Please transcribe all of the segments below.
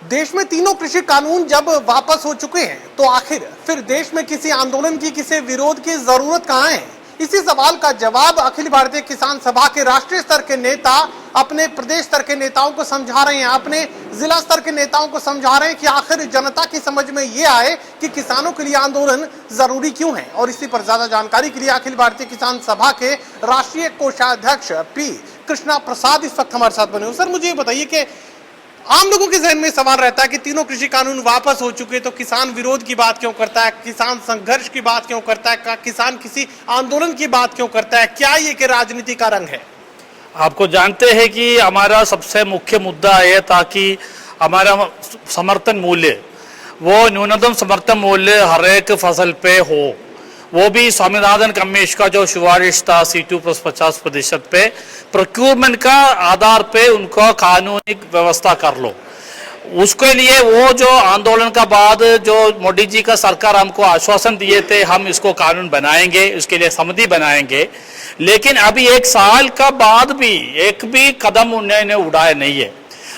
देश में तीनों कृषि कानून जब वापस हो चुके हैं तो आखिर फिर देश में किसी आंदोलन की, किसी विरोध की जरूरत कहां है? इसी सवाल का जवाब अखिल भारतीय किसान सभा के राष्ट्रीय स्तर के नेता अपने प्रदेश स्तर के नेताओं को समझा रहे हैं, अपने जिला स्तर के नेताओं को समझा रहे हैं कि आखिर जनता की समझ में ये आए कि किसानों के लिए आंदोलन जरूरी क्यों है। और इसी पर ज्यादा जानकारी के लिए अखिल भारतीय किसान सभा के राष्ट्रीय कोषाध्यक्ष पी कृष्णा प्रसाद इस वक्त हमारे साथ बने हुए। सर, मुझे ये बताइए कि आम लोगों के जहन में सवाल रहता है कि तीनों कृषि कानून वापस हो चुके तो किसान विरोध की बात क्यों करता है, किसान संघर्ष की बात क्यों करता है, किसान किसी आंदोलन की बात क्यों करता है? क्या ये कि राजनीति का रंग है? आपको जानते हैं कि हमारा सबसे मुख्य मुद्दा है ताकि हमारा समर्थन मूल्य वो न्यूनतम समर्थन मूल्य हर एक फसल पे हो, वो भी स्वामीनाथन कमीशन का जो सिफारिश था C2 + 50% पे प्रोक्योरमेंट का आधार पे उनको कानूनी व्यवस्था कर लो। उसके लिए वो जो आंदोलन का बाद जो मोदी जी का सरकार हमको आश्वासन दिए थे हम इसको कानून बनाएंगे, उसके लिए समिति बनाएंगे, लेकिन अभी 1 साल का बाद भी एक भी कदम उन्होंने उठाया नहीं है।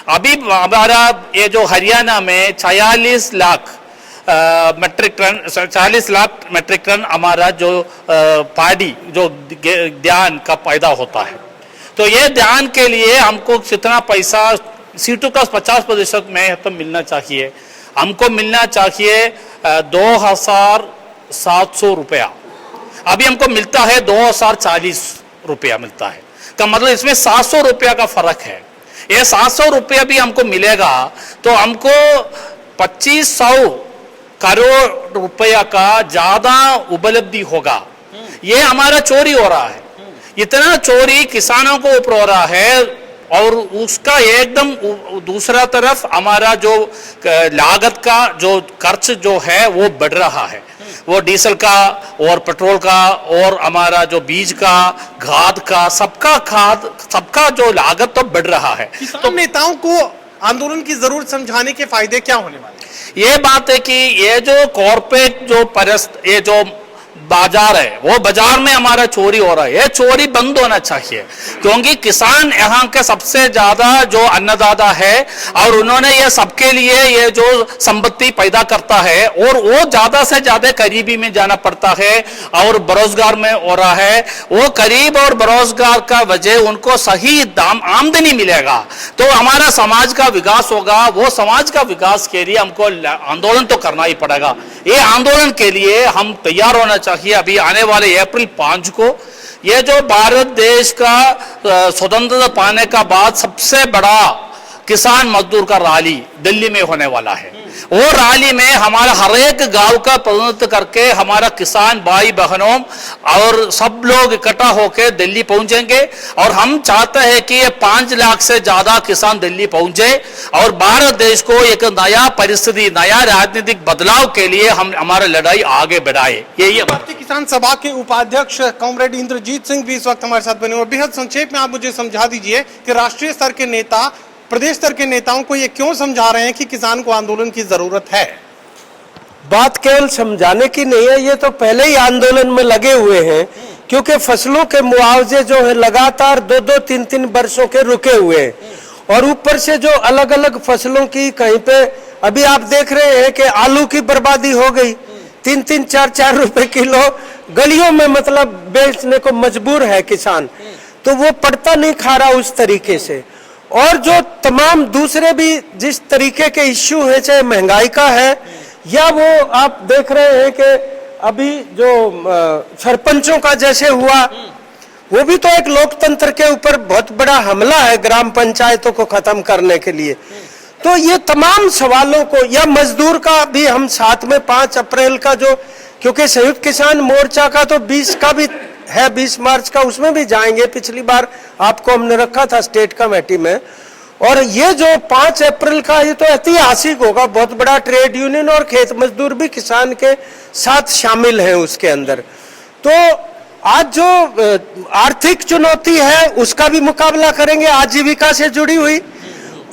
अभी हमारा ये जो हरियाणा में 46 lakh metric ton 40 lakh metric ton हमारा जो पाड़ी जो धान का पैदा होता है, तो ये धान के लिए हमको कितना पैसा C2 का 50% में तो मिलना चाहिए। हमको मिलना चाहिए 2700 रुपया, अभी हमको मिलता है 2040 रुपया मिलता है, का मतलब इसमें 700 रुपया का फर्क है। ये 700 रुपया भी हमको मिलेगा तो हमको 2500 करोड़ रुपया का ज्यादा उपलब्धि होगा। ये हमारा चोरी हो रहा है, इतना चोरी किसानों को ऊपर हो रहा है और उसका एकदम दूसरा तरफ हमारा जो लागत का जो खर्च जो है वो बढ़ रहा है, वो डीजल का और पेट्रोल का और हमारा जो बीज का, खाद का, सबका जो लागत तो बढ़ रहा है। तो नेताओं को आंदोलन की जरूरत समझाने के फायदे क्या होने वाले? ये बात है कि ये जो कॉर्पोरेट जो ये जो बाजार है वो बाजार में हमारा चोरी हो रहा है, ये चोरी बंद होना चाहिए, क्योंकि किसान यहाँ के सबसे ज्यादा जो अन्नदाता है और उन्होंने ये सबके लिए ये जो संपत्ति पैदा करता है और वो ज्यादा से ज्यादा गरीबी में जाना पड़ता है और बेरोजगार में हो रहा है। वो गरीब और बेरोजगार का वजह उनको सही दाम आमदनी मिलेगा तो हमारा समाज का विकास होगा। वो समाज का विकास के लिए हमको आंदोलन तो करना ही पड़ेगा। ये आंदोलन के लिए हम तैयार होना चाहिए। अभी आने वाले अप्रैल 5 को ये जो भारत देश का स्वतंत्रता पाने का बाद सबसे बड़ा किसान मजदूर का रैली दिल्ली में होने वाला है। वो रैली में हमारा हर एक गांव का प्रतिनिधित्व करके हमारा किसान भाई बहनों और सब लोग इकट्ठा होकर दिल्ली पहुंचेंगे और हम चाहते हैं कि ये 5 लाख से ज्यादा किसान दिल्ली पहुंचे और भारत देश को एक नया परिस्थिति, नया राजनीतिक बदलाव के लिए हम हमारा लड़ाई आगे बढ़ाए। यही भारतीय किसान सभा के उपाध्यक्ष कॉमरेड इंद्रजीत सिंह भी इस वक्त हमारे साथ बने हुए। बेहद संक्षेप में आप मुझे समझा दीजिए कि राष्ट्रीय स्तर के नेता प्रदेश स्तर के नेताओं को ये क्यों समझा रहे हैं कि किसान को आंदोलन की जरूरत है? बात केवल समझाने की नहीं है, ये तो पहले ही आंदोलन में लगे हुए हैं, क्योंकि फसलों के मुआवजे जो है लगातार 2-2, 3-3 वर्षों के रुके हुए हैं और ऊपर से जो अलग अलग फसलों की कहीं पे अभी आप देख रहे हैं कि आलू की बर्बादी हो गई, 3-3, 4-4 रुपए किलो गलियों में मतलब बेचने को मजबूर है किसान, तो वो पड़ता नहीं खा रहा उस तरीके से। और जो तमाम दूसरे भी जिस तरीके के इश्यू है, चाहे महंगाई का है या वो आप देख रहे हैं कि अभी जो सरपंचों का जैसे हुआ, वो भी तो एक लोकतंत्र के ऊपर बहुत बड़ा हमला है ग्राम पंचायतों को खत्म करने के लिए। तो ये तमाम सवालों को, या मजदूर का भी हम साथ में 5 अप्रैल का जो, क्योंकि संयुक्त किसान मोर्चा का तो 20 का भी है, 20 मार्च का, उसमें भी जाएंगे। पिछली बार आपको हमने रखा था स्टेट कमेटी में, और ये जो 5 अप्रैल का ये तो ऐतिहासिक होगा, बहुत बड़ा। ट्रेड यूनियन और खेत मजदूर भी किसान के साथ शामिल हैं उसके अंदर। तो आज जो आर्थिक चुनौती है उसका भी मुकाबला करेंगे आजीविका से जुड़ी हुई,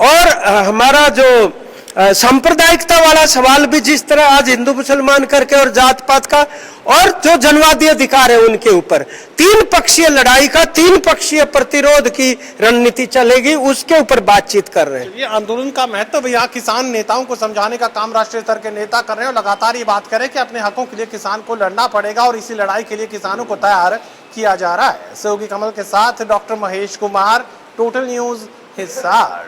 और हमारा जो सांप्रदायिकता वाला सवाल भी जिस तरह आज हिंदू मुसलमान करके और जात पात का और जो जनवादी अधिकार है उनके ऊपर तीन पक्षीय लड़ाई का, तीन पक्षीय प्रतिरोध की रणनीति चलेगी, उसके ऊपर बातचीत कर रहे हैं। ये आंदोलन का महत्व यहाँ किसान नेताओं को समझाने का काम राष्ट्रीय स्तर के नेता कर रहे हैं और लगातार ये बात करें कि अपने हकों के लिए किसान को लड़ना पड़ेगा और इसी लड़ाई के लिए किसानों को तैयार किया जा रहा है। सहयोगी कमल के साथ doctor Mahesh Kumar, total news, Hisar.